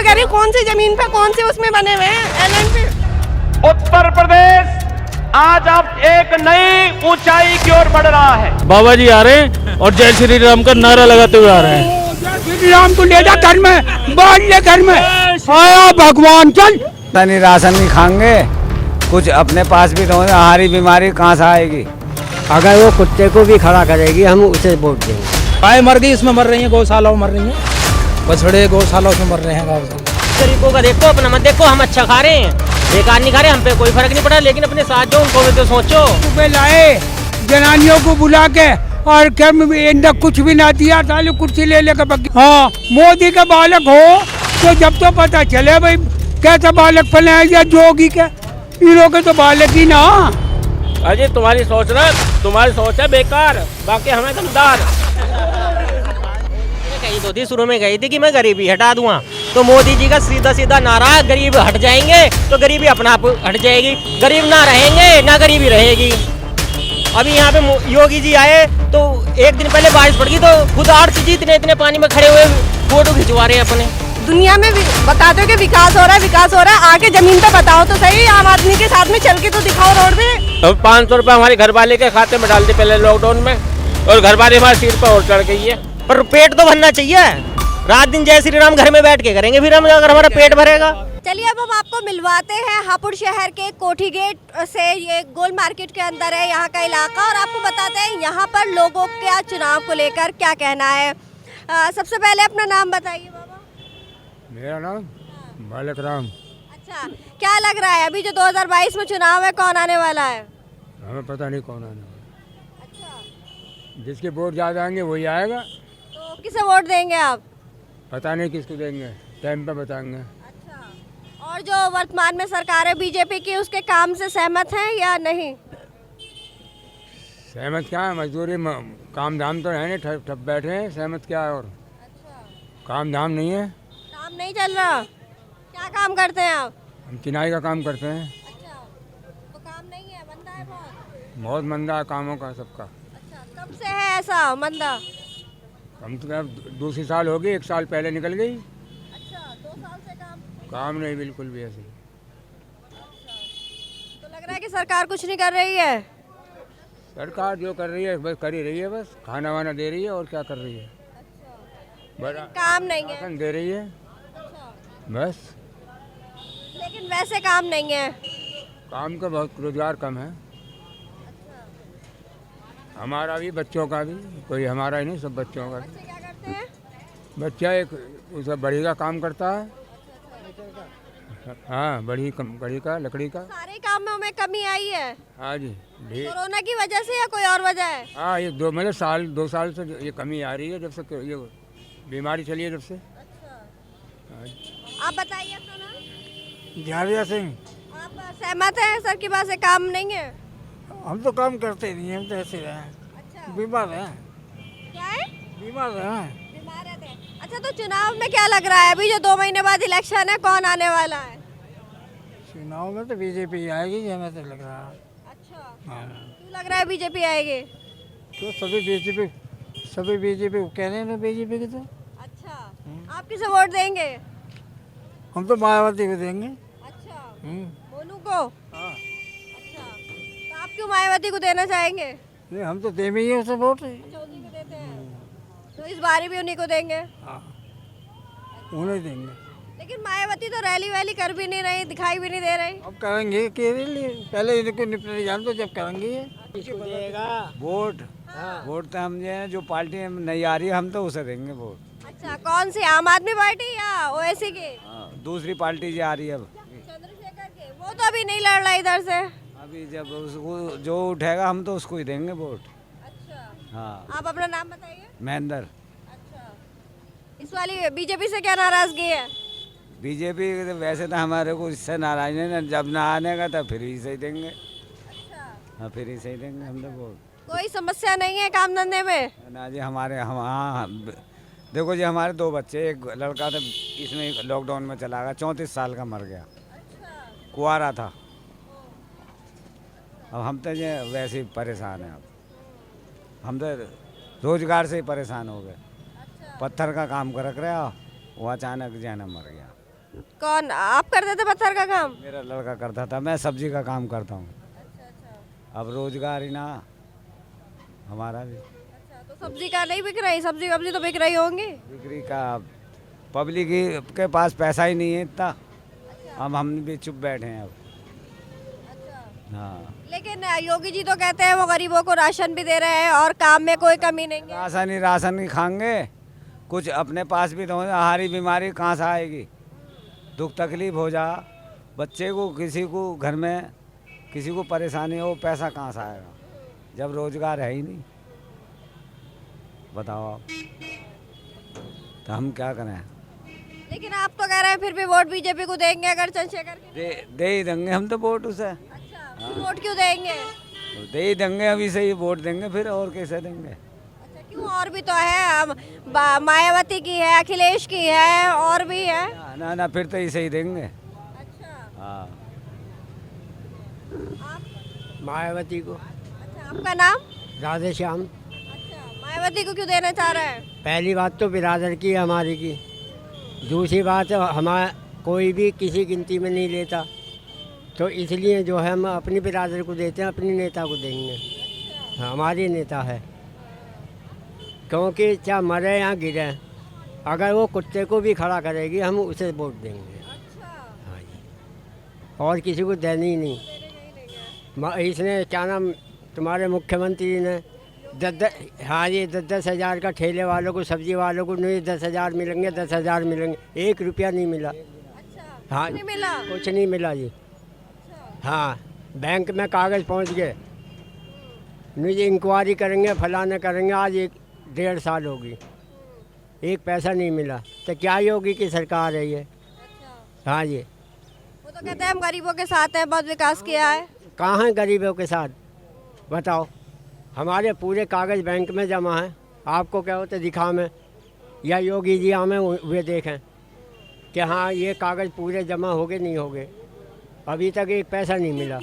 तो कह रही हूँ, कौन सी जमीन पे कौन सी उसमें बने हुए हैं एलएन पे। उत्तर प्रदेश आज अब एक नई ऊंचाई की ओर बढ़ रहा है। बाबा जी आ रहे हैं और जय श्री राम का नारा लगाते हुए आ रहे हैं। जय श्री राम को ले जा घर में, बांध ले घर में, आया भगवान चल। नहीं राशन नहीं खाएंगे, कुछ अपने पास भी रहो, हमारी बीमारी कहाँ से आएगी। अगर वो कुत्ते को भी खड़ा करेगी हम उसे वोट देंगे। गाय मर गई, इसमें मर रही है, गौशालाओं में मर रही है, बछड़े गौशालाओं में मर रहे हैं। गरीबों का देखो, अपना मत देखो, हम अच्छा खा रहे हैं, बेकार नहीं खा रहे, हम पे कोई फर्क नहीं पड़ा, लेकिन अपने साथ जो उनको भी तो सोचो। सुबह लाए जनानियों को बुला के और क्या कुछ भी ना दिया, ताले कुर्सी ले लेकर बगी। हाँ, मोदी का बालक हो तो जब तो पता चले भाई कैसा बालक फले या जोगी के, इन लोगों के तो बालक ही ना। अजय तुम्हारी सोच है बेकार, बाकी हमें दमदार। कही तो थी, शुरू में गई थी कि मैं गरीबी हटा दूंगा, तो मोदी जी का सीधा सीधा नारा, गरीब हट जाएंगे तो गरीबी अपना आप हट जाएगी, गरीब ना रहेंगे ना गरीबी रहेगी। अभी यहाँ पे योगी जी आए तो एक दिन पहले बारिश पड़ गई तो खुद आर्ट्स जी इतने पानी में खड़े हुए फोटो खिंचवा रहे हैं अपने। दुनिया में बता दो कि विकास हो रहा है, आके जमीन पे बताओ तो सही, आम आदमी के साथ में चल के तो दिखाओ रोड पे। अब 500 रुपए हमारे घर वाले के खाते में डाल दी पहले लॉकडाउन में, और घर वाले हमारे सिर पर और चढ़ गई है। पर पेट तो भरना चाहिए, रात दिन जय श्री राम घर में बैठ के करेंगे फिर हम, अगर हमारा पेट भरेगा। चलिए अब हम आपको मिलवाते हैं हापुड़ शहर के कोठी गेट से, ये गोल मार्केट के अंदर है यहाँ का इलाका, और आपको बताते हैं यहाँ पर लोगों का चुनाव को लेकर क्या कहना है। सबसे पहले अपना नाम बताइए बाबा। मेरा नाम बालक राम। अच्छा, क्या लग रहा है अभी जो 2022 में चुनाव है, कौन आने वाला है? हमें पता नहीं कौन आने वाला। अच्छा, जिसके वोट ज्यादा आएंगे वही आएगा। तो किसे वोट देंगे आप? पता नहीं किसको देंगे, टाइम पे बताएंगे। अच्छा, और जो वर्तमान में सरकार है बीजेपी की, उसके काम से सहमत हैं या नहीं? सहमत क्या है, मजदूरी काम धाम तो है नहीं, ठप बैठे हैं, सहमत क्या है। और काम धाम नहीं है, काम नहीं चल रहा। क्या काम करते हैं आप? हम चिनाई का काम करते हैं। अच्छा, तो काम नहीं है, मंदा है बहुत मंदा है कामों का सबका। अच्छा, कब से है ऐसा मंदा? कम से कम दूसरी साल हो गई, 1 साल पहले निकल गई। अच्छा, 2 साल से काम नहीं बिल्कुल भी ऐसे। तो लग रहा है कि सरकार कुछ नहीं कर रही है। सरकार जो कर रही है बस कर ही रही है, बस खाना वाना दे रही है और क्या कर रही है। बड़ा काम नहीं है। राशन दे रही है बस। लेकिन वैसे काम नहीं है। काम का बहुत, रोजगार कम है। हमारा भी, बच्चों का भी, कोई हमारा ही नहीं, सब बच्चों का भी। बच्चे क्या करते हैं? बच्चा एक उसे बड़ी का काम करता है। हाँ, बड़ी का लकड़ी का। सारे कामों में कमी आई है। हाँ जी, कोरोना की वजह से या कोई और वजह है? हाँ, ये 2 साल से ये कमी आ रही है, जब से ये बीमारी चली है जब से। आप बताइए अपना नाम। जाविया सिंह। आप सहमत हैं सर की बात से, काम नहीं है? हम तो काम करते नहीं, हम तो ऐसे रहे। अच्छा, बीमार है। क्या है? बीमार है। बीमार रहते हैं। अच्छा, तो चुनाव में क्या लग रहा है अभी जो 2 महीने बाद इलेक्शन है, कौन आने वाला है? चुनाव में तो बीजेपी आएगी, हमें तो लग रहा है। अच्छा, हाँ, क्यों लग रहा है बीजेपी आएगी? तो सभी बीजेपी कह रहे हैं ना, बीजेपी की। तो अच्छा, आप किसे वोट देंगे? हम तो मायावती को देंगे। अच्छा, मोनू को? हाँ। अच्छा, तो आप क्यों मायावती को देना चाहेंगे? नहीं, हम तो दे में ही है उसे वोट। अच्छा, उन्हीं को देते हैं, तो इस बार भी उन्हीं को देंगे। हाँ, उन्हें देंगे। लेकिन मायावती तो रैली वैली कर भी नहीं रही, दिखाई भी नहीं दे रही। अब करेंगे के लिए, पहले इनको निपटने जान दो, जब करेंगे वोट। वोट तो हम जो पार्टी नहीं आ रही है, हम तो उसे देंगे वोट। अच्छा, कौन सी, आम आदमी पार्टी या ओवैसी की? दूसरी पार्टी जो आ रही है अब, चंद्रशेखर के, वो तो अभी नहीं लड़ रहा इधर से। अभी जब उसको जो उठेगा हम तो उसको ही देंगे वोट। अच्छा, हाँ। आप अपना नाम बताइए। महेंद्र। अच्छा, इस वाली बीजेपी से क्या नाराजगी है? बीजेपी वैसे तो हमारे को इससे नाराज नहीं ना, जब ना आने का तो फिर ही सही देंगे। अच्छा, हाँ, फिर ही सही देंगे हम तो वोट। कोई समस्या नहीं है काम धंधे में? ना जी, हमारे हम हाँ, देखो जी, हमारे 2 बच्चे, एक लड़का था इसमें लॉकडाउन में चला गया, 34 साल का मर गया। अच्छा, कुआरा था। अब हम तो ये वैसे ही परेशान हैं। अब हम तो रोजगार से ही परेशान हो गए। अच्छा, पत्थर का काम कर रहा, वो अचानक जाना मर गया। कौन आप करते थे पत्थर का काम? मेरा लड़का करता था, मैं सब्जी का काम करता हूँ। अब रोजगार ही ना हमारा भी। अच्छा, तो सब्जी का नहीं बिक रही? सब्जी वब्जी तो बिक रही होंगी। बिक्री का पब्लिक के पास पैसा ही नहीं है इतना। हम भी चुप बैठे हैं अब। हाँ, लेकिन योगी जी तो कहते हैं वो गरीबों को राशन भी दे रहे हैं और काम में कोई कमी नहीं है। राशन ही खाएंगे, कुछ अपने पास भी तो हो। हारी बीमारी कहाँ से आएगी? दुख तकलीफ हो जा बच्चे को, किसी को घर में किसी को परेशानी हो, पैसा कहाँ से आएगा जब रोजगार है ही नहीं? बताओ आप, तो हम क्या करें? लेकिन आप तो कह रहे हैं फिर भी वोट बीजेपी को देंगे अगर चंद्रशेखर के। दे ही देंगे हम तो वोट उसे। अच्छा, फिर वोट क्यों देंगे? तो दे ही देंगे, अभी से ही वोट देंगे, फिर और कैसे देंगे? अच्छा, क्यों? और भी तो है, मायावती की है, अखिलेश की है, और भी है। ना फिर तो इसे ही देंगे। अच्छा, हाँ, मायावती को। अच्छा, आपका नाम? राधे श्याम। अच्छा, मायावती को क्यों देना चाह रहे हैं? पहली बात तो बिरादर की है हमारी की। दूसरी बात हमारा कोई भी किसी गिनती में नहीं लेता, तो इसलिए जो है हम अपनी बिरादर को देते हैं, अपनी नेता को देंगे। हमारी नेता है, क्योंकि चाहे मरे या गिरे, अगर वो कुत्ते को भी खड़ा करेगी हम उसे वोट देंगे। हाँ जी, और किसी को देनी ही नहीं। इसने क्या नाम, तुम्हारे मुख्यमंत्री ने हाँ जी 10,000 का ठेले वालों को, सब्जी वालों को नहीं 10,000 मिलेंगे, 10,000 मिलेंगे, 1 रुपया नहीं मिला। हाँ, नहीं मिला? कुछ नहीं मिला जी। हाँ, बैंक में कागज़ पहुंच गए, मुझे इंक्वायरी करेंगे, फलाने करेंगे, आज 1-1.5 साल होगी, 1 पैसा नहीं मिला। तो क्या योगी की सरकार है ये? हाँ जी, वो तो कहते हैं हम गरीबों के साथ हैं, बहुत विकास किया है। कहाँ हैं गरीबों के साथ? बताओ, हमारे पूरे कागज़ बैंक में जमा हैं, आपको क्या होता दिखा में, या योगी जी हमें वे देखें कि हाँ ये कागज़ पूरे जमा हो गए नहीं हो गए। अभी तक 1 पैसा नहीं मिला।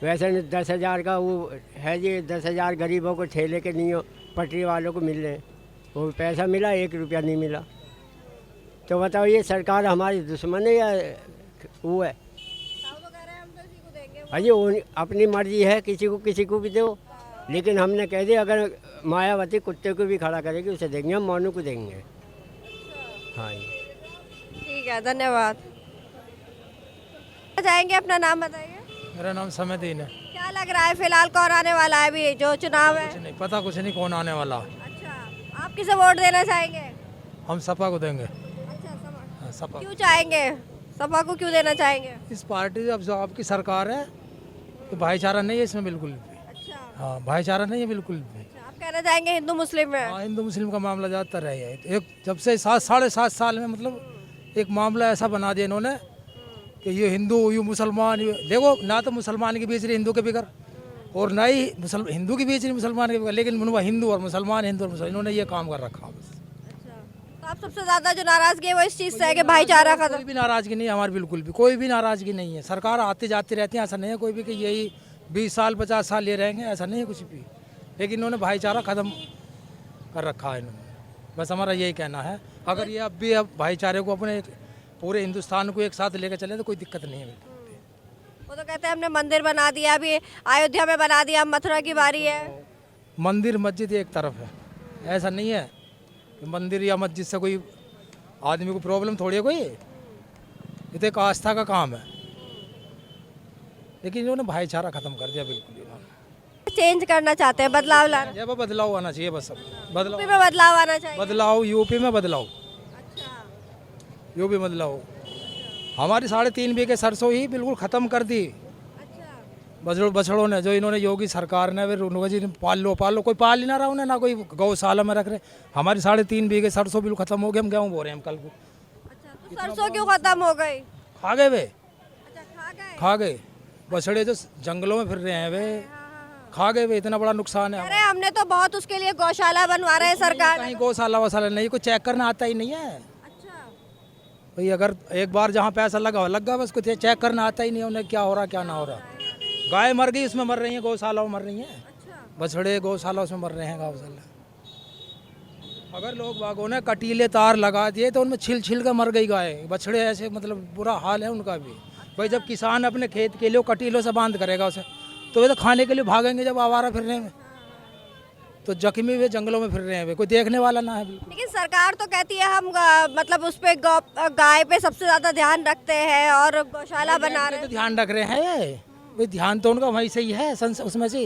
वैसे 10,000 का वो है जी, 10,000 गरीबों को ठेले के नहीं हो, पटरी वालों को मिल रहे हैं, वो पैसा मिला, 1 रुपया नहीं मिला। तो बताओ ये सरकार हमारी दुश्मन है या वो है? हाँ जी, वो अपनी मर्जी है, किसी को भी दो, लेकिन हमने कह दिया अगर मायावती कुत्ते को भी खड़ा करेगी उसे देंगे, हम मोनू को देंगे। हाँ जी, ठीक है, धन्यवाद। जाएंगे, अपना नाम बताइए। मेरा नाम समदीन है। क्या लग रहा है फिलहाल कौन आने वाला है अभी जो चुनाव है? कुछ नहीं पता, कुछ नहीं कौन आने वाला। अच्छा, आप किसे वोट देना चाहेंगे? हम सपा को देंगे। अच्छा, हाँ, सपा। क्यों चाहेंगे? सपा को क्यों देना चाहेंगे? इस पार्टी अब जो आपकी सरकार है तो भाईचारा नहीं है इसमें बिल्कुल भी। अच्छा, हाँ, भाईचारा नहीं है बिल्कुल भी। आप कहना चाहेंगे हिंदू मुस्लिम में? हाँ, हिंदू मुस्लिम का मामला ज़्यादातर है। एक जब से 7-7.5 साल में मतलब एक मामला ऐसा बना दिया इन्होंने कि ये हिंदू, ये मुसलमान, ये देखो ना तो मुसलमान के बीच रही हिंदू के बिगर, और ना ही हिंदू के बीच रही मुसलमान के बिगर, लेकिन हिंदू और मुसलमान इन्होंने ये काम कर रखा बस। तो आप सबसे ज्यादा जो नाराजगी है वो इस चीज से है कि भाईचारा कोई खत्म। भी नाराजगी नहीं है हमारी, बिल्कुल भी कोई भी नाराजगी नहीं है। सरकार आती जाती रहती है, ऐसा नहीं है कोई भी कि यही 20 साल 50 साल ये रहेंगे, ऐसा नहीं है कुछ भी। लेकिन इन्होंने भाईचारा ख़त्म कर रखा है इन्होंने, बस हमारा यही कहना है। अगर ये अब भी भाईचारे को अपने पूरे हिंदुस्तान को एक साथ लेकर चले तो कोई दिक्कत नहीं है। वो तो कहते हैं हमने मंदिर बना दिया, अभी अयोध्या में बना दिया, मथुरा की बारी है। मंदिर मस्जिद एक तरफ है, ऐसा नहीं है कि मंदिर या मस्जिद से कोई आदमी को प्रॉब्लम थोड़ी है कोई, ये तो एक आस्था का काम है। लेकिन इन्होंने भाईचारा खत्म कर दिया बिल्कुल। चेंज करना चाहते हैं, बदलाव लाना। जब बदलाव आना चाहिए, बस बदलाव। यूपी में बदलाव आना चाहिए। बदलाव यूपी में बदलाव, अच्छा, यूपी बदलाव। हमारी 3.5 बीघे सरसों ही बिल्कुल ख़त्म कर दी अच्छा। बछड़ों ने, जो इन्होंने योगी सरकार ने, फिर जी पाल लो, कोई पाल ही ना रहा उन्हें, ना कोई गौशाला में रख रहे। हमारी 3.5 बीघे सरसों बिल्कुल ख़त्म हो गए, हम गेहूँ बो रहे हैं हम कल को। अच्छा, तो सरसों क्यों खत्म हो गई? खा गए वे, अच्छा, खा गए बछड़े जो जंगलों में फिर रहे हैं वे, खा गए वे, इतना बड़ा नुकसान है। अरे हमने तो बहुत उसके लिए गौशाला बनवा रहे हैं सरकार। कहीं गौशाला वशाला नहीं, कोई चेक करना आता ही नहीं है अच्छा, भाई। अगर एक बार जहाँ पैसा लगा बस, कुछ चेक करना आता ही नहीं उन्हें, क्या हो रहा क्या ना हो रहा। गाय मर गई उसमें मर रही है, गौशाला में मर रही है, बछड़े गौशाला उसमें मर रहे हैं गौशाला। अगर लोग बागों ने कटीले तार लगा दिए तो उनमें छिल छिल कर मर गई गाय बछड़े, ऐसे मतलब बुरा हाल है उनका भी। भाई जब किसान अपने खेत के लिए कटीलों से बांध करेगा उसे, तो वे तो खाने के लिए भागेंगे जब आवारा फिरने में, तो जख्मी हुए जंगलों में फिर रहे हैं, कोई देखने वाला ना है बिल्कुल। लेकिन सरकार तो कहती है हम मतलब उस पे गाय पे सबसे ज्यादा ध्यान रखते हैं और गौशाला बना रहे तो हैं। ध्यान रख रहे हैं, भाई ध्यान तो उनका वहीं से ही है, उसमें से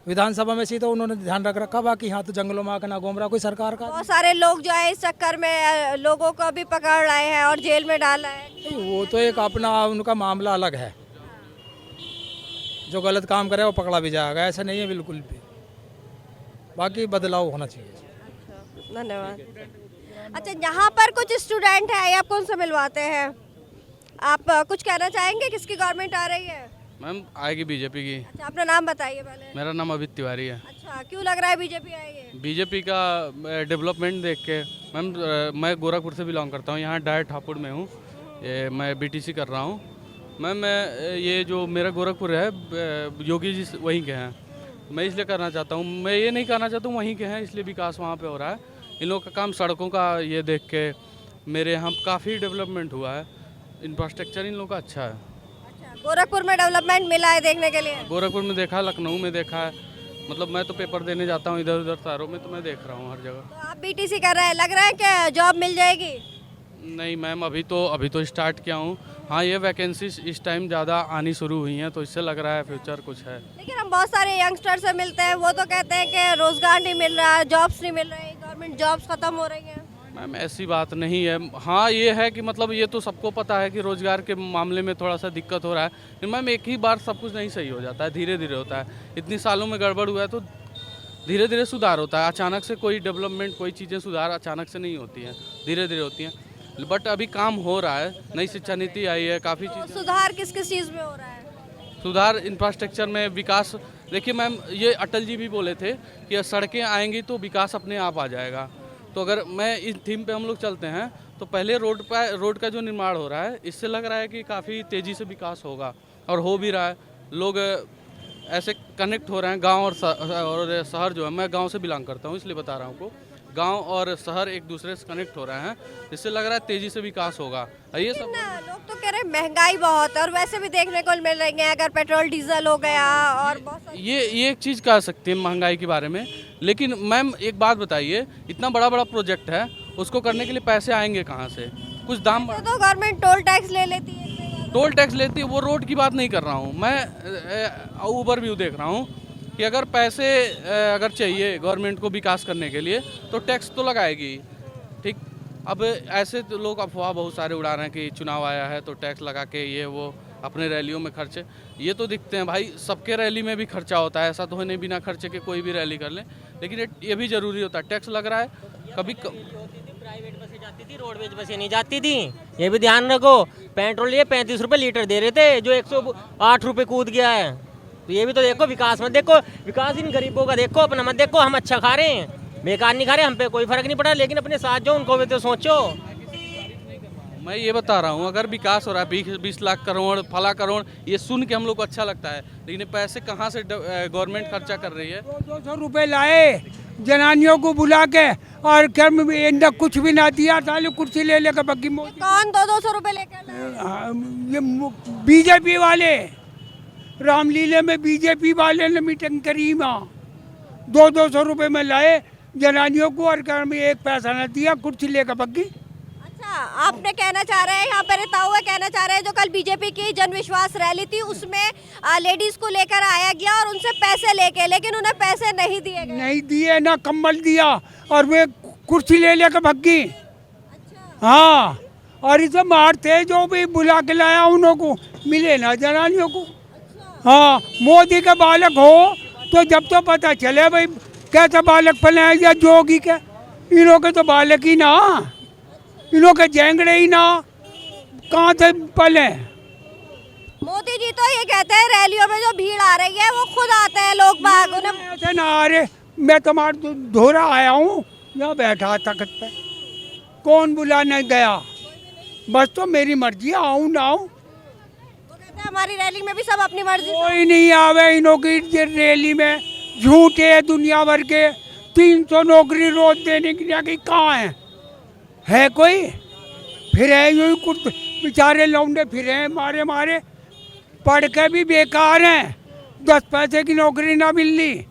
विधानसभा में से तो उन्होंने ध्यान रख रखा, बाकी यहाँ तो जंगलों में आकर ना घूम रहा कोई सरकार का। बहुत सारे लोग जो है इस चक्कर में लोगों को भी पकड़ रहे हैं और जेल में डाल रहे हैं। वो तो एक अपना उनका मामला अलग है, जो गलत काम करे वो पकड़ा भी जाएगा, ऐसा नहीं है बिल्कुल भी, बाकी बदलाव होना चाहिए। धन्यवाद। अच्छा, यहाँ पर कुछ स्टूडेंट हैं, आप कौन से मिलवाते हैं? आप कुछ कहना चाहेंगे किसकी गवर्नमेंट आ रही है? मैम आएगी बीजेपी की। अच्छा, अपना नाम बताइए पहले। मेरा नाम अभित तिवारी है। अच्छा, क्यों लग रहा है बीजेपी आएगी? बीजेपी का डेवलपमेंट देख के मैम, मैं गोरखपुर से बिलोंग करता हूँ, यहाँ डायरेक्ट हापुड़ में हूँ, मैं बीटीसी कर रहा हूँ। मैम मैं ये जो मेरा गोरखपुर है, योगी जी वहीं के हैं, मैं इसलिए करना चाहता हूँ, मैं ये नहीं करना चाहता हूँ वहीं के हैं, इसलिए विकास वहाँ पे हो रहा है। इन लोगों का काम सड़कों का ये देख के मेरे यहाँ काफ़ी डेवलपमेंट हुआ है, इंफ्रास्ट्रक्चर इन लोगों का अच्छा है। अच्छा, गोरखपुर में डेवलपमेंट मिला है देखने के लिए? गोरखपुर में देखा, लखनऊ में देखा है, मतलब मैं तो पेपर देने जाता हूँ इधर उधर शहरों में, तो मैं देख रहा हूँ हर जगह। तो आप बीटीसी कर रहे हैं, लग रहा है कि जॉब मिल जाएगी? नहीं मैम, अभी तो स्टार्ट किया हूँ। हाँ, ये वैकेंसी इस टाइम ज़्यादा आनी शुरू हुई हैं, तो इससे लग रहा है फ्यूचर कुछ है। लेकिन हम बहुत सारे यंगस्टर से मिलते हैं, वो तो कहते हैं कि रोजगार नहीं मिल रहा है, जॉब्स नहीं मिल रही, गवर्नमेंट जॉब्स खत्म हो रही हैं। मैम ऐसी बात नहीं है। हाँ, ये है कि मतलब ये तो सबको पता है कि रोज़गार के मामले में थोड़ा सा दिक्कत हो रहा है, लेकिन मैम एक ही बार सब कुछ नहीं सही हो जाता है, धीरे धीरे होता है। इतनी सालों में गड़बड़ हुआ है तो धीरे धीरे सुधार होता है। अचानक से कोई डेवलपमेंट, कोई चीज़ें सुधार अचानक से नहीं होती हैं, धीरे धीरे होती हैं। बट अभी काम हो रहा है, नई शिक्षा नीति आई है, काफ़ी तो चीज़ सुधार किस किस चीज़ में हो रहा है? सुधार इंफ्रास्ट्रक्चर में, विकास। देखिए मैम, ये अटल जी भी बोले थे कि सड़कें आएंगी तो विकास अपने आप आ जाएगा। तो अगर मैं इस थीम पे हम लोग चलते हैं तो पहले रोड का जो निर्माण हो रहा है, इससे लग रहा है कि काफ़ी तेज़ी से विकास होगा, और हो भी रहा है। लोग ऐसे कनेक्ट हो रहे हैं, गांव और शहर जो है, मैं गांव से बिलोंग करता हूं इसलिए बता रहा हूं, गांव और शहर एक दूसरे से कनेक्ट हो रहे हैं, इससे लग रहा है तेज़ी से विकास होगा। ये सब लोग तो कह रहे हैं महंगाई बहुत है, और वैसे भी देखने को मिल रही है, अगर पेट्रोल डीजल हो गया और बहुत सारी ये एक चीज़ कह सकते हैं महंगाई के बारे में। लेकिन मैम एक बात बताइए, इतना बड़ा बड़ा प्रोजेक्ट है, उसको करने के लिए पैसे आएंगे कहाँ से? कुछ दाम तो गवर्नमेंट टोल टैक्स ले लेती है। टोल टैक्स लेती है, वो रोड की बात नहीं कर रहा हूँ मैं, ऊबर व्यू देख रहा हूँ कि अगर पैसे अगर चाहिए गवर्नमेंट को विकास करने के लिए तो टैक्स तो लगाएगी, ठीक। अब ऐसे तो लोग अफवाह बहुत सारे उड़ा रहे हैं कि चुनाव आया है तो टैक्स लगा के ये वो अपने रैलियों में खर्चे, ये तो दिखते हैं भाई, सबके रैली में भी खर्चा होता है, ऐसा तो है नहीं बिना खर्चे के कोई भी रैली कर लें, लेकिन ये भी ज़रूरी होता है। टैक्स लग रहा है, कभी प्राइवेट बसें जाती थी, रोडवेज बसें नहीं जाती थी, ये भी ध्यान रखो। पेट्रोल ये 35 रुपये लीटर दे रहे थे, जो 108 रुपये कूद गया है। तो ये भी तो देखो, विकास मत देखो, विकास इन गरीबों का देखो, अपना मत देखो। हम अच्छा खा रहे हैं, बेकार नहीं खा रहे, हम पे कोई फर्क नहीं पड़ा, लेकिन अपने साथ जो उनको भी तो सोचो। मैं ये बता रहा हूँ, अगर विकास हो रहा है 20 लाख करोड़, फला करोड़, ये सुन के हम लोग को अच्छा लगता है, लेकिन पैसे कहाँ से गवर्नमेंट खर्चा कर रही है? 200 रुपये लाए जनानियों को बुला के, और क्या कुछ भी ना दिया, साले कुर्सी ले लेकर बग्गी मोदी। कौन 200 रुपए लेकर? ये बीजेपी वाले, रामलीला में बीजेपी वाले ने मीटिंग करी, वहाँ 200 रुपये में लाए जनानियों को, और एक पैसा न दिया, कुर्सी लेकर बग्गी। अच्छा, आपने कहना चाह रहे हैं, यहाँ पे रहता हुआ कहना चाह रहे हैं, जो कल बीजेपी की जन विश्वास रैली थी उसमें लेडीज को लेकर आया गया और उनसे पैसे लेके, लेकिन उन्हें पैसे नहीं दिए गए। नहीं दिए, ना कंबल दिया, और वे कुर्सी ले लेकर भग्गी। हाँ, और इसे मारते जो भी बुला के लाया उन्हों को, मिले ना जनानियों को। हाँ, मोदी का बालक हो तो जब तो पता चले भाई कैसा बालक पले, या जोगी के, इन्हों के तो बालक ही ना, इन्हों के जेंगड़े ही ना, कहाँ से पले। मोदी जी तो ये कहते हैं रैलियों में जो भीड़ आ रही है वो खुद आते हैं लोग बाग, उन्हें ऐसे ना आ रहे, मैं तुम्हारा धोरा आया हूँ, यहाँ बैठा तख्त पे, कौन बुलाने गया, बस तो मेरी मर्जी, आऊँ ना आऊँ। हमारी रैली में भी सब अपनी मर्जी। कोई नहीं आवे इन्हों की रैली में, झूठे दुनिया भर के, 300 नौकरी रोज देने की जाके कहाँ है कोई? फिर है यूं ही कुछ बेचारे लौंडे फिर हैं मारे मारे, पढ़ के भी बेकार हैं, 10 पैसे की नौकरी ना मिलनी। कह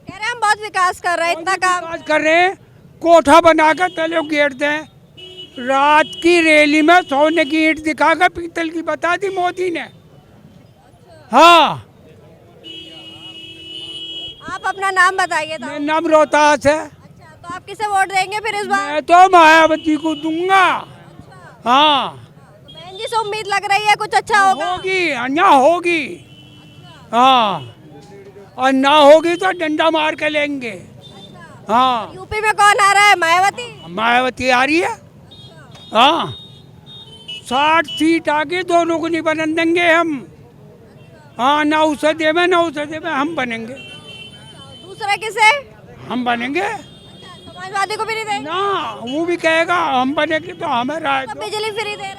रहे हैं हम बहुत विकास कर रहे हैं, इतना काम विकास कर रहे हैं, कोठा बनाकर तले घेर दें। रात की रैली में सोने की ईंट दिखाकर पीतल की बता दी मोदी ने। हाँ, आप अपना नाम बताइए तो। मेरा नाम रोहतास है। अच्छा, तो आप किसे वोट देंगे फिर इस बार? मैं तो मायावती को दूंगा। हाँ, तो बहन जी से उम्मीद लग रही है कुछ अच्छा होगा? होगी, अन्या होगी। हाँ, और ना होगी तो डंडा मार के लेंगे। हाँ, यूपी में कौन आ रहा है? मायावती? मायावती आ रही है। हाँ, 60 सीट आगे दोनों को नहीं बनन देंगे हम। हाँ, ना उसे देवे ना उसे देवे, हम बनेंगे। दूसरा किसे? हम बनेंगे समाजवादी को भी नहीं देंगे? ना, वो भी कहेगा हम बनेंगे तो हमें राय तो दो। बिजली फ्री दे रहे हैं,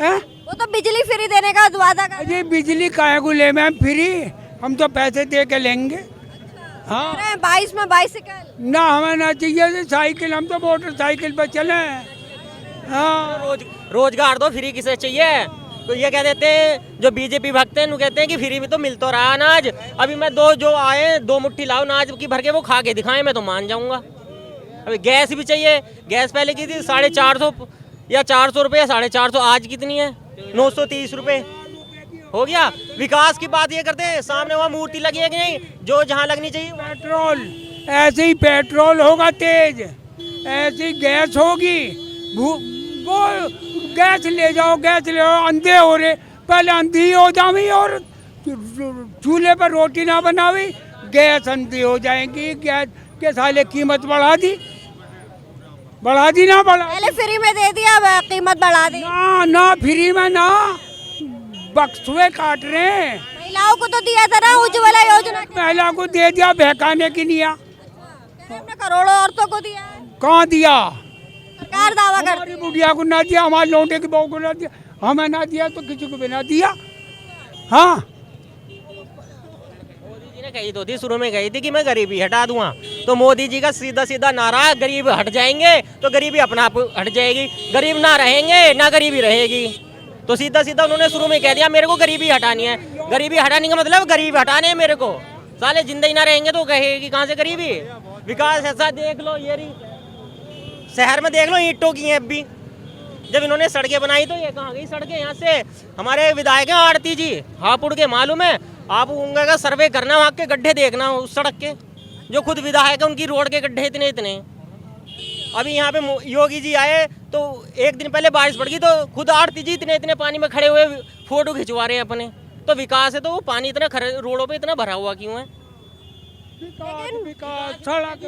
हैं? वो तो बिजली फ्री देने का वादा कर रहे अजय बिजली काहे को ले मैम फ्री, हम तो पैसे दे के लेंगे। हाँ, हैं। 22 में बाइसिकल। ना हमें ना चाहिए साइकिल, हम तो मोटरसाइकिल पर चले। हाँ, रोजगार दो, फ्री किसे चाहिए? तो ये कह देते हैं जो बीजेपी भक्त हैं, वो कहते हैं कि फ्री में तो मिल तो रहा अनाज। अभी मैं जो आए 2 मुट्ठी लाओ अनाज की भर के, वो खा के दिखाएं, मैं तो मान जाऊंगा। अभी गैस भी चाहिए, गैस पहले की थी 450 या 400 रुपये, 450, आज कितनी है? 930 रुपये हो गया। विकास की बात ये करते हैं, सामने वहाँ मूर्ति लगी है कि नहीं, जो जहाँ लगनी चाहिए। पेट्रोल ऐसे ही पेट्रोल होगा तेज, ऐसी गैस होगी। वो गैस ले जाओ, गैस ले जाओ, अंधे हो रहे, पहले अंधी हो जावी और चूल्हे पर रोटी ना बनावी, गैस अंधी हो जाएगी। गैस के साले कीमत बढ़ा दी ना बढ़ा। पहले फ्री में दे दिया, अब कीमत बढ़ा दी। ना फ्री में ना, बक्सुए काट रहे हैं। महिलाओं को तो दिया था ना उज्ज्वला योजना के। महिला को दे दिया, बहकाने की नहीं। हमने करोड़ों औरतों को दिया है, कहाँ दिया? सरकार दावा करती हमारी बुढ़िया को ना दिया, हमारे लौंडे की बहू को ना दिया, हमें ना दिया तो किसी को भी ना दिया। हाँ, मोदी जी ने कही तो थी, शुरू में कही थी कि मैं गरीबी हटा दूंगा, तो मोदी जी का सीधा सीधा नारा, गरीब हट जाएंगे तो गरीबी अपने आप हट जाएगी, गरीब ना रहेंगे ना गरीबी रहेगी। तो सीधा सीधा उन्होंने शुरू में कह दिया मेरे को गरीबी हटानी है। गरीबी हटाने का मतलब गरीब हटाने है मेरे को। साले जिंदगी ना रहेंगे तो कहेगी कहाँ से गरीबी? विकास ऐसा देख लो, ये शहर में देख लो, ईंटों की हैं अभी। जब इन्होंने सड़कें बनाई तो ये कहाँ गई सड़कें? यहाँ से हमारे विधायक हैं आरती जी, हापुड़ के, मालूम है आप? उनका सर्वे करना, वहाँ के गड्ढे देखना उस सड़क के, जो खुद विधायक है उनकी रोड के गड्ढे इतने इतने। अभी यहाँ पे योगी जी आए तो एक दिन पहले बारिश पड़ गई तो खुद आरती जी इतने इतने पानी में खड़े हुए फोटो खिंचवा रहे हैं अपने। तो विकास है तो वो पानी इतना रोडों पे इतना भरा हुआ क्यों है? विकास सड़क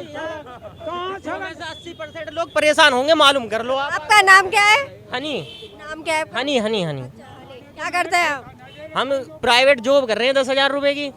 80% लोग परेशान होंगे, मालूम कर लो आप। आपका नाम क्या है? हनी, नाम क्या है? हनी हनी हनी। क्या करते हैं आप? हम प्राइवेट जॉब कर रहे हैं 10,000 रुपए की।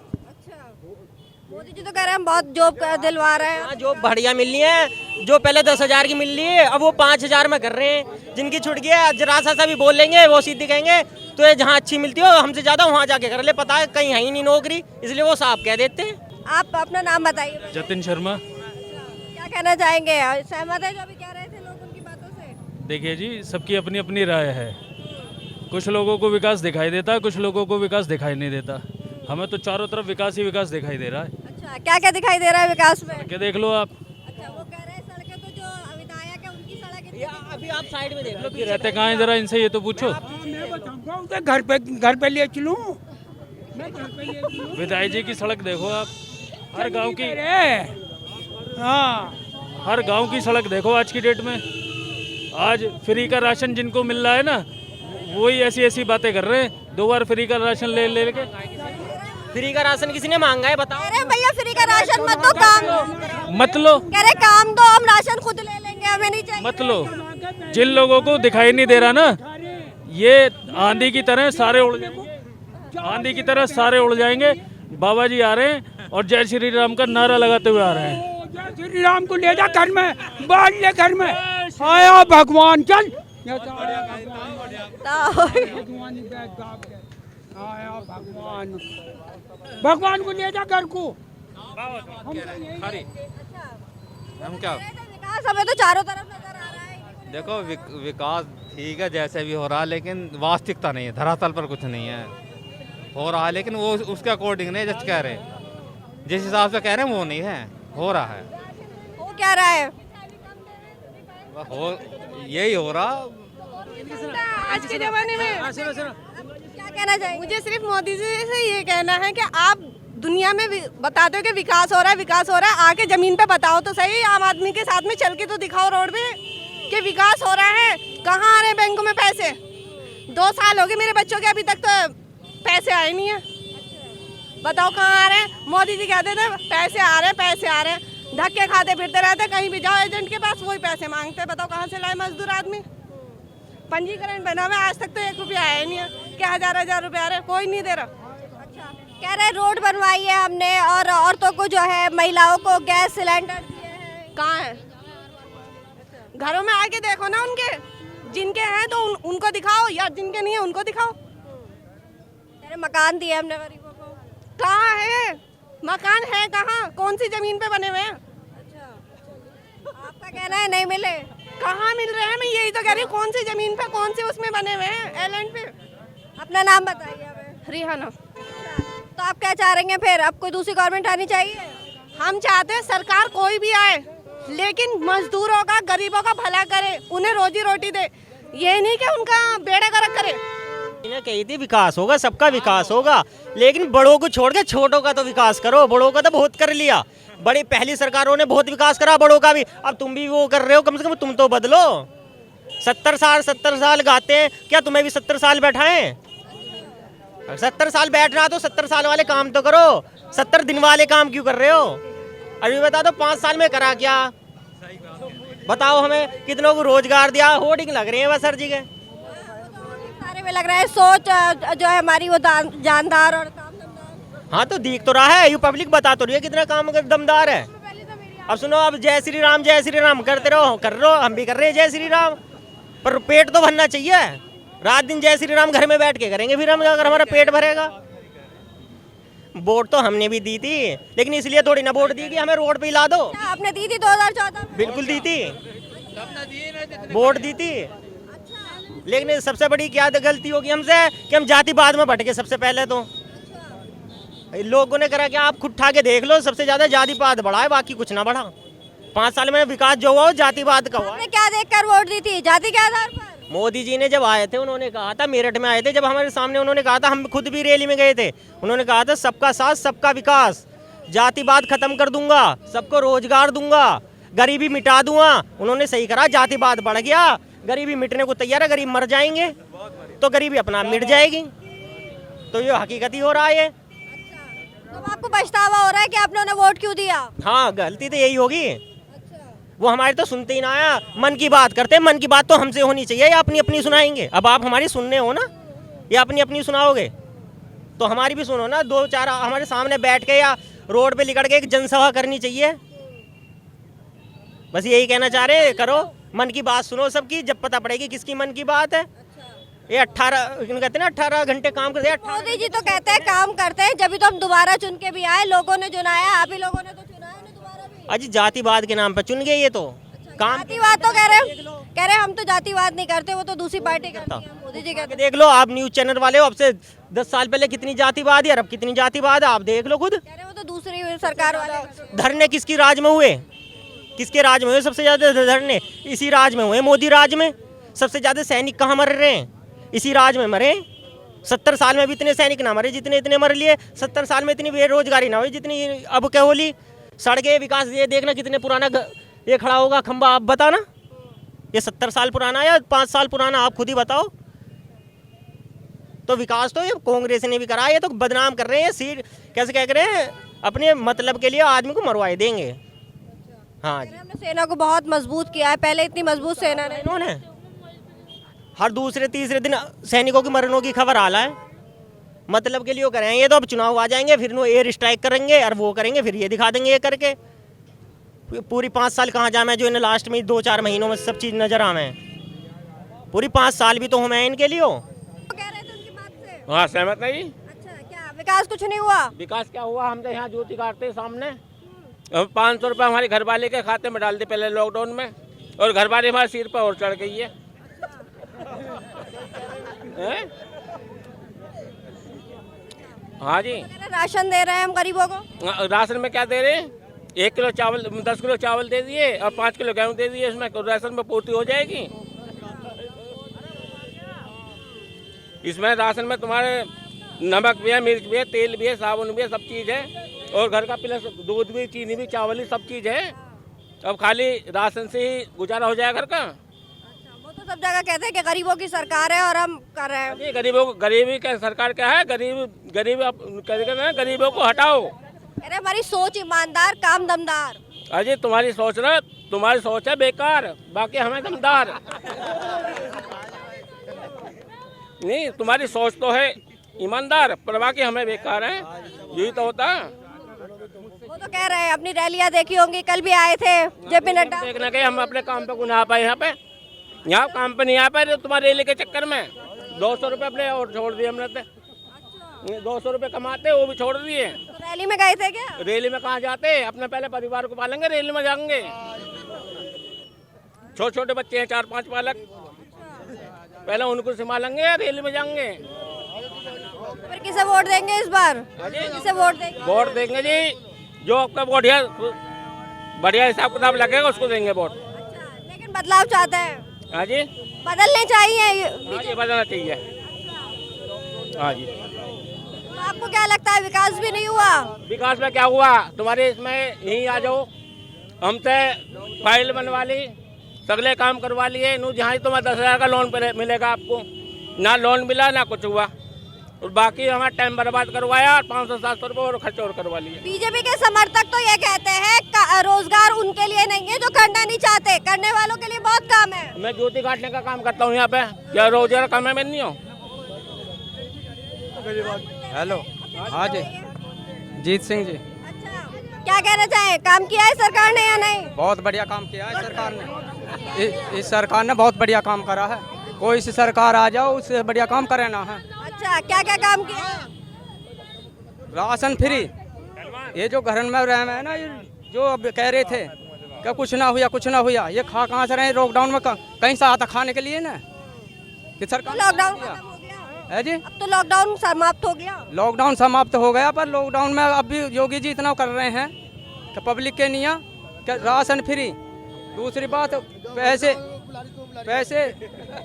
मोदी जी तो कह रहे हैं हम बहुत जॉब दिलवा रहे हैं। हाँ, जॉब बढ़िया मिल रही है, जो पहले 10,000 की मिल रही है अब वो 5,000 में कर रहे हैं। जिनकी छुट गया जरा सा भी बोल लेंगे, वो सीधी कहेंगे तो ये जहाँ अच्छी मिलती हो हमसे ज्यादा वहाँ जाके कर ले, पता है कहीं है ही नहीं नौकरी, इसलिए वो साफ कह देते हैं। आप अपना नाम बताइए। जतिन शर्मा। क्या कहना चाहेंगे? सहमत है जो अभी कह रहे थे लोग उनकी बातों से? देखिए जी, सबकी अपनी अपनी राय है। कुछ लोगों को विकास दिखाई देता है, कुछ लोगों को विकास दिखाई नहीं देता। हमें तो चारों तरफ विकास ही विकास दिखाई दे रहा है। अच्छा, क्या क्या दिखाई दे रहा है विकास में? क्या देख लो आप, अच्छा, वो कह रहे हैं सड़कें तो जो विधायक है उनकी सड़क इतनी अभी आप साइड में देख लो, ये रहते कहाँ हैं, जरा इनसे ये तो पूछो। घर पे ले चलूं? विधायक जी की सड़क देखो आप, हर गांव की, हाँ, हर गांव की सड़क देखो आज की डेट में। आज फ्री का राशन जिनको मिल रहा है ना, वही ऐसी ऐसी बातें कर रहे हैं। 2 बार फ्री का राशन ले के। फ्री का राशन किसी ने मांगा है बताओ? कह रहे हैं भैया फ्री का राशन मत दो, काम दो। मत लो, कह रहे काम दो, हम राशन खुद ले लेंगे, हमें नहीं चाहिए। मत लो। जिन लोगों को दिखाई नहीं दे रहा ना, ये आंधी की तरह सारे उड़ जाएंगे, आंधी की तरह सारे उड़ जाएंगे। बाबा जी आ रहे हैं और जय श्री राम का नारा लगाते हुए आ रहे हैं। जय श्री राम को ले जा घर में, बांध ले घर में। आया भगवान, चल आया भगवान, भगवान को ले जा घर को। हम क्या विकास हमें तो चारों तरफ नजर आ रहा है। देखो विकास ठीक है जैसे भी हो रहा है, लेकिन वास्तविकता नहीं है, धरातल पर कुछ नहीं है। हो रहा है लेकिन वो उसके अकॉर्डिंग नहीं जैसे कह रहे, जिस हिसाब से कह रहे हैं वो नहीं है, हो रहा है। वो क्या रहा है? हो यही हो रहा। आज के जमाने में क्या कहना चाहिए? मुझे सिर्फ मोदी जी से ये कहना है कि आप दुनिया में बताते हो कि विकास हो रहा है, विकास हो रहा है, आके जमीन पे बताओ तो सही, आम आदमी के साथ में चल के तो दिखाओ रोड पे कि विकास हो रहा है। कहाँ आ रहे हैं बैंकों में पैसे? 2 साल हो गए मेरे बच्चों के, अभी तक तो पैसे आए नहीं है। बताओ कहाँ आ रहे हैं? मोदी जी कहते थे पैसे आ रहे हैं, पैसे आ रहे हैं, धक्के खाते फिरते रहते, कहीं भी जाओ एजेंट के पास वही पैसे मांगते। बताओ कहाँ से लाए मजदूर आदमी? पंजीकरण बना हुआ आज तक तो 1 रुपया आया नहीं है, क्या हजार रुपया आ रहे, कोई नहीं दे रहा। कह रहे रोड बनवाई है हमने और औरतों को जो है, महिलाओं को गैस सिलेंडर दिए हैं। कहाँ है? घरों में आके देखो ना, उनके जिनके हैं तो उनको दिखाओ, या जिनके नहीं है उनको दिखाओ। कह रहे मकान दिए हमने गरीबों को। कहाँ है मकान? है कहाँ? कौन सी जमीन पे बने हुए हैं? आपका कहना है नहीं मिले? कहाँ मिल रहे हैं? मैं यही तो कह रही हूँ, कौन सी जमीन पे, कौन सी उसमें बने हुए हैं एलएंड पे? अपना नाम बताइए हमें। रिहाना। तो आप क्या चाह रहे हैं फिर? अब कोई दूसरी गवर्नमेंट आनी चाहिए? हम चाहते हैं सरकार कोई भी आए, लेकिन मजदूरों का, गरीबों का भला करे, उन्हें रोजी रोटी दे, ये नहीं कि उनका बेड़ा गर्क करे। इन्हें कही थी विकास होगा, सबका विकास होगा, लेकिन बड़ों को छोड़ के छोटों का तो विकास करो। बड़ों का तो बहुत कर लिया, बड़ी पहली सरकारों ने बहुत विकास करा, बड़ों का भी। अब तुम भी वो कर रहे हो, कम से कम तुम तो बदलो। 70 साल गाते हैं, क्या तुम्हें भी 70 साल बैठाएं? 70 साल बैठ रहा तो 70 साल वाले काम तो करो, 70 दिन वाले काम क्यों कर रहे हो? अभी बता दो 5 साल में करा क्या? बताओ हमें, कितनों को रोजगार दिया? होर्डिंग लग रहे हैं बस सर जी के सारे में लग रहा है सोच जो है हमारी वो जानदार और काम दमदार। हाँ तो दिख तो रहा है, यू पब्लिक बता तो रही है कितना काम दमदार है। अब सुनो, अब जय श्री राम करते रहो, कर रहे हो, हम भी कर रहे हैं जय श्री राम, पर पेट तो भरना चाहिए। रात दिन जय श्री राम घर में बैठ के करेंगे फिर हम, अगर हमारा पेट भरेगा। वोट तो हमने भी दी थी, लेकिन इसलिए थोड़ी ना वोट दी कि हमें रोड पे हिला दो। आपने दी थी 2014 में? बिल्कुल दी थी, वोट दी थी। लेकिन सबसे बड़ी क्या गलती होगी हमसे कि हम जातिवाद में भटके। सबसे पहले तो लोगों ने करा कि आप खुद उठा के देख लो, सबसे ज्यादा जातिवाद बढ़ा है, बाकी कुछ ना बढ़ा। 5 साल में विकास जो हुआ वो जातिवाद का हुआ। आपने क्या देखकर वोट दी थी? जाति के आधार पर? मोदी जी ने जब आए थे, उन्होंने कहा था, मेरठ में आए थे जब हमारे सामने, उन्होंने कहा था, हम खुद भी रैली में गए थे, उन्होंने कहा था सबका साथ सबका विकास, जातिवाद खत्म कर दूंगा, सबको रोजगार दूंगा, गरीबी मिटा दूंगा। उन्होंने सही करा, जातिवाद बढ़ गया, गरीबी मिटने को तैयार है, गरीब मर जाएंगे तो गरीबी अपना मिट जाएगी। तो ये हकीकत ही हो रहा है। तो आपको पछतावा हो रहा है कि आपने उन्हें वोट क्यों दिया? हाँ, गलती तो यही होगी। वो हमारे तो सुनते ही ना आया, मन की बात करते हैं, मन की बात तो हमसे होनी चाहिए या अपनी अपनी सुनाएंगे? अब आप हमारी सुनने हो ना, या अपनी अपनी सुनाओगे? तो हमारी भी सुनो ना, 2-4 हमारे सामने बैठ के या रोड पे लिकड़ के एक जनसभा करनी चाहिए। बस यही कहना चाह रहे, करो, मन की बात सुनो सबकी, जब पता पड़ेगी किसकी मन की बात है। ये 18 कहते हैं ना, 18 घंटे काम करते हैं। मोदी जी तो कहते हैं काम करते हैं, जब भी तो हम दोबारा चुन के भी आए, लोगों ने चुनाया, आप ही लोगों ने तो चुना है दोबारा भी। अजी जातिवाद के नाम पर चुन गए ये तो काम। जातिवाद तो कह रहे हम तो जातिवाद नहीं करते, वो तो दूसरी पार्टी करती है। मोदी जी कहते देख लो, आप न्यूज चैनल वाले हो, अब से 10 साल पहले कितनी जातिवाद है और अब कितनी जातिवाद है, आप देख लो खुद। कह रहे वो तो दूसरी सरकार वाले। धरने किसकी राज में हुए? किसके राज में हुए सबसे ज्यादा धरने? इसी राज में हुए, मोदी राज में। सबसे ज्यादा सैनिक कहाँ मर रहे हैं? इसी राज में मरे। 70 साल में भी इतने सैनिक ना मरे जितने इतने मर लिए। 70 साल में इतनी बेरोजगारी ना हुई जितनी अब क्या होली। सड़कें विकास, ये देखना कितने पुराना ये खड़ा होगा खंबा, आप बताना, ये 70 साल पुराना या 5 साल पुराना, आप खुद ही बताओ। तो विकास तो ये कांग्रेस ने भी करा, ये तो बदनाम कर रहे हैं। सीट कैसे कह रहे हैं, अपने मतलब के लिए आदमी को मरवाए देंगे। हाँ जी, हमने सेना को बहुत मजबूत किया है, पहले इतनी मजबूत सेना नहीं। इन्होंने हर दूसरे तीसरे दिन सैनिकों की मरणों की खबर आ रहा है। मतलब के लिए वो करेंगे, तो अब चुनाव आ जाएंगे, फिर वो एयर स्ट्राइक करेंगे और वो करेंगे, फिर ये दिखा देंगे ये करके। पूरी 5 साल कहाँ जामे, जो इन्हें लास्ट में 2-4 महीनों में सब चीज़ नजर आवे। पूरी 5 साल भी तो हमें इनके लिए हो। कह रहे थे उनकी बात से। हाँ, सहमत नहीं। अच्छा, क्या विकास कुछ नहीं हुआ? विकास क्या हुआ? हम तो यहाँ ज्योति काटते सामने, 500 रुपये हमारे घर वाले के खाते में डाल दिए पहले लॉकडाउन में, और घर वाले हमारे सिर पर और चढ़ गई है। हाँ जी, राशन दे रहे हैं हम गरीबों को। राशन में क्या दे रहे हैं? 1 किलो चावल, 10 किलो चावल दे दिए और 5 किलो गेहूँ दे दिए, इसमें राशन में पूर्ति हो जाएगी? इसमें राशन में तुम्हारे नमक भी है, मिर्च भी है, तेल भी है, साबुन भी है, सब चीज़ है, और घर का प्लस दूध भी, चीनी भी, चावल भी, सब चीज़ है। अब खाली राशन से ही गुजारा हो जाएगा घर का। वो तो सब जगह कहते हैं कि गरीबों की सरकार है और हम कर रहे हैं। नहीं, गरीबों को, गरीबी का सरकार क्या है? गरीबों को हटाओ। अरे हमारी सोच ईमानदार, काम दमदार। अजय तुम्हारी सोच है बेकार, बाकी हमें दमदार। नहीं, तुम्हारी सोच तो है ईमानदार, पर बाकी हमें बेकार है, यही तो होता है। वो तो कह रहे हैं, अपनी रैलियां देखी होंगी, कल भी आए थे जेपी नड्डा। देखने के हम अपने काम पे को ना आ पाए, यहाँ काम पे नहीं आ पाए तुम्हारे रैली के चक्कर में। 200 रुपये अपने और छोड़ दिए हमने तो। 200 रुपये कमाते वो भी छोड़ दिए। तो रैली में गए थे क्या? रैली में कहाँ जाते, अपने पहले परिवार को पालेंगे, रैली में जाएंगे। छोटे छोटे बच्चे हैं, 4-5 बालक, पहले उनको संभालेंगे या रैली में जाएंगे। फिर किसे वोट देंगे इस बार? किसे वोट देंगे? वोट देंगे जी, जो आपका वोट है बढ़िया हिसाब किताब लगेगा उसको देंगे वोट। लेकिन बदलाव चाहते हैं। हाँ जी, बदलने चाहिए। हाँ जी, बदलना चाहिए। हाँ जी। तो आपको क्या लगता है, विकास भी नहीं हुआ? विकास में क्या हुआ? तुम्हारे इसमें यहीं आ जाओ, हमसे फाइल बनवा ली, सगले काम करवा लिए, जहाँ तुम्हें 10,000 का लोन मिलेगा आपको, ना लोन मिला ना कुछ हुआ, और बाकी हमारा टाइम बर्बाद करवाया और 500-700 रुपये और खर्च और करवा लिए। बीजेपी के समर्थक तो ये कहते हैं रोजगार उनके लिए नहीं है जो करना नहीं चाहते, करने वालों के लिए बहुत काम है। मैं ज्योति काटने का काम करता हूँ यहाँ पे, क्या रोजगार काम है? मैं नहीं हूँ। हेलो, हाँ जी, जीत सिंह जी। अच्छा, क्या कहना चाहे, काम किया है सरकार ने या नहीं? बहुत बढ़िया काम किया है सरकार ने, इस सरकार ने बहुत बढ़िया काम करा है। कोई सी सरकार आ जाओ, उससे बढ़िया काम करे ना है। अच्छा, क्या क्या काम किया? राशन फ्री, ये जो घर में रह है ना, जो अब कह रहे थे कि कुछ ना हुआ, ये खा कहाँ से रहे? लॉकडाउन में कहीं से आता खाने के लिए ना, कि सरकार लॉकडाउन है जी। अब तो लॉकडाउन समाप्त हो गया। लॉकडाउन समाप्त हो गया, पर लॉकडाउन में अब भी योगी जी इतना कर रहे हैं कि पब्लिक के लिए कि राशन फ्री। दूसरी बात,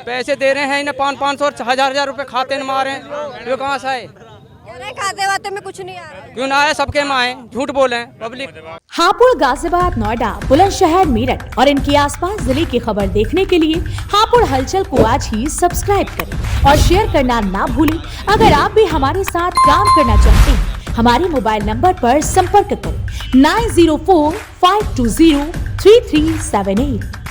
पैसे दे रहे हैं इन्हें 500 और 1000 रुपये खाते में मारे हैं, ये कहाँ से आए? खाते वाते में कुछ नहीं आ रहा है। क्यों ना आए? सबके माए झूठ बोले पब्लिक। हापुड़, गाजियाबाद, नोएडा, बुलंदशहर, मेरठ और इनके आसपास जिले की खबर देखने के लिए हापुड़ हलचल को आज ही सब्सक्राइब करें और शेयर करना ना भूलें। अगर आप भी हमारे साथ काम करना चाहते हैं, हमारे मोबाइल नंबर पर संपर्क करें 9045203378।